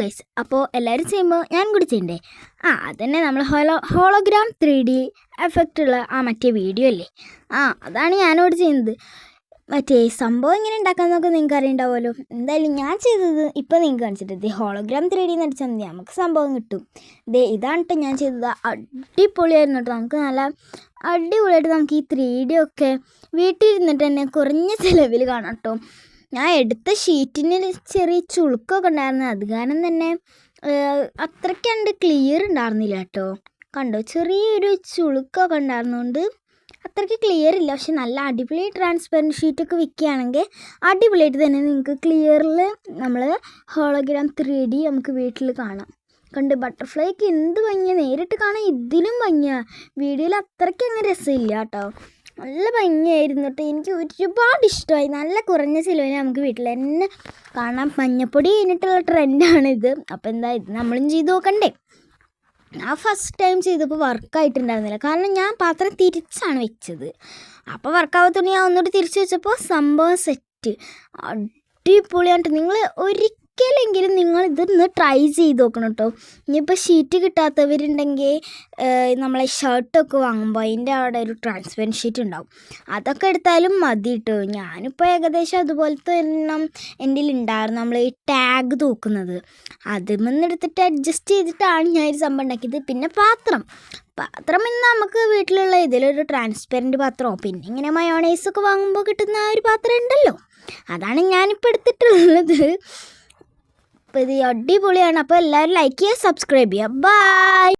Guys, അപ്പോൾ എല്ലാവരും ചെയ്യുമ്പോൾ ഞാൻ കൂടി ചെയ്യണ്ടേ? അതന്നെ നമ്മൾ ഹോളോഗ്രാം 3D എഫക്റ്റുള്ള മറ്റേ വീഡിയോ അല്ലേ, അതാണ് ഞാനോട് ചെയ്യുന്നത്. മറ്റേ സംഭവം എങ്ങനെ ഉണ്ടാക്കാമെന്നൊക്കെ നിങ്ങൾക്ക് അറിയണ്ടാവുമല്ലോ. എന്തായാലും ഞാൻ ചെയ്തത് ഇപ്പോൾ നിങ്ങൾക്ക് കാണിച്ചിട്ട് ഹോളോഗ്രാം 3D എന്ന് അടിച്ചാൽ മതി, നമുക്ക് സംഭവം കിട്ടും. ഇതാണ് കേട്ടോ ഞാൻ ചെയ്തത്. അടിപൊളിയായിരുന്നു കേട്ടോ. നമുക്ക് നല്ല അടിപൊളിയായിട്ട് നമുക്ക് ഈ 3D ഒക്കെ വീട്ടിലിരുന്നിട്ട് തന്നെ കുറഞ്ഞ ചിലവിൽ കാണാം കേട്ടോ. ഞാൻ എടുത്ത ഷീറ്റിന് ചെറിയ ചുളുക്കൊക്കെ ഉണ്ടായിരുന്നു, അത് കാരണം തന്നെ അത്രയ്ക്ക് കണ്ട് ക്ലിയർ ഉണ്ടായിരുന്നില്ല കേട്ടോ. കണ്ടോ, ചെറിയൊരു ചുളുക്കൊക്കെ ഉണ്ടായിരുന്നുകൊണ്ട് അത്രയ്ക്ക് ക്ലിയർ ഇല്ല. പക്ഷെ നല്ല അടിപൊളി ട്രാൻസ്പെറൻറ്റ് ഷീറ്റൊക്കെ വിൽക്കുകയാണെങ്കിൽ അടിപൊളിയായിട്ട് തന്നെ നിങ്ങൾക്ക് ക്ലിയറിൽ നമ്മൾ ഹോളോഗ്രാം 3D നമുക്ക് വീട്ടിൽ കാണാം. കണ്ട് ബട്ടർഫ്ലൈക്ക് എന്ത് ഭംഗിയാണ്, നേരിട്ട് കാണാൻ ഇതിലും ഭംഗിയാണ്. വീഡിയോയിൽ അത്രയ്ക്ക് അങ്ങനെ രസമില്ല കേട്ടോ. നല്ല ഭംഗിയായിരുന്നു കേട്ടോ. എനിക്ക് ഒരുപാട് ഇഷ്ടമായി. നല്ല കുറഞ്ഞ ചിലവിന് നമുക്ക് വീട്ടിൽ തന്നെ കാണാം. മഞ്ഞപ്പൊടി കഴിഞ്ഞിട്ടുള്ള ട്രെൻഡാണിത്. അപ്പോൾ ഇത് നമ്മളും ചെയ്ത് നോക്കണ്ടേ? ഞാൻ ഫസ്റ്റ് ടൈം ചെയ്തപ്പോൾ വർക്കായിട്ടുണ്ടായിരുന്നില്ല, കാരണം ഞാൻ പാത്രം തിരിച്ചാണ് വെച്ചത്. അപ്പോൾ വർക്കാവാത്തോണ്ട് ഞാൻ ഒന്നുകൂടി തിരിച്ച് വെച്ചപ്പോൾ സംഭവം സെറ്റ്. അടിപൊളിയായിട്ട് നിങ്ങൾ ഒരിക്കലെങ്കിലും നിങ്ങൾ ഇതൊന്ന് ട്രൈ ചെയ്ത് നോക്കണം കേട്ടോ. ഇനിയിപ്പോൾ ഷീറ്റ് കിട്ടാത്തവരുണ്ടെങ്കിൽ നമ്മളെ ഷർട്ടൊക്കെ വാങ്ങുമ്പോൾ അതിൻ്റെ അവിടെ ഒരു ട്രാൻസ്പെറൻറ്റ് ഷീറ്റ് ഉണ്ടാവും, അതൊക്കെ എടുത്താലും മതി കേട്ടോ. ഞാനിപ്പോൾ ഏകദേശം അതുപോലത്തെ എണ്ണം എൻ്റെ ഉണ്ടായിരുന്നു. നമ്മൾ ഈ ടാഗ് തൂക്കുന്നത് അതിമെന്നെടുത്തിട്ട് അഡ്ജസ്റ്റ് ചെയ്തിട്ടാണ് ഞാൻ ഒരു സംഭവം ഉണ്ടാക്കിയത്. പിന്നെ പാത്രം ഇന്ന് നമുക്ക് വീട്ടിലുള്ള ഇതിലൊരു ട്രാൻസ്പെറൻറ്റ് പാത്രമോ പിന്നെ ഇങ്ങനെ മയോണൈസൊക്കെ വാങ്ങുമ്പോൾ കിട്ടുന്ന ആ ഒരു പാത്രം ഉണ്ടല്ലോ, അതാണ് ഞാനിപ്പോൾ എടുത്തിട്ടുള്ളത്. അപ്പോൾ ഇത് അടിപൊളിയാണ്. അപ്പോൾ എല്ലാവരും ലൈക്ക് ചെയ്യുക, സബ്സ്ക്രൈബ് ചെയ്യുക. ബൈ.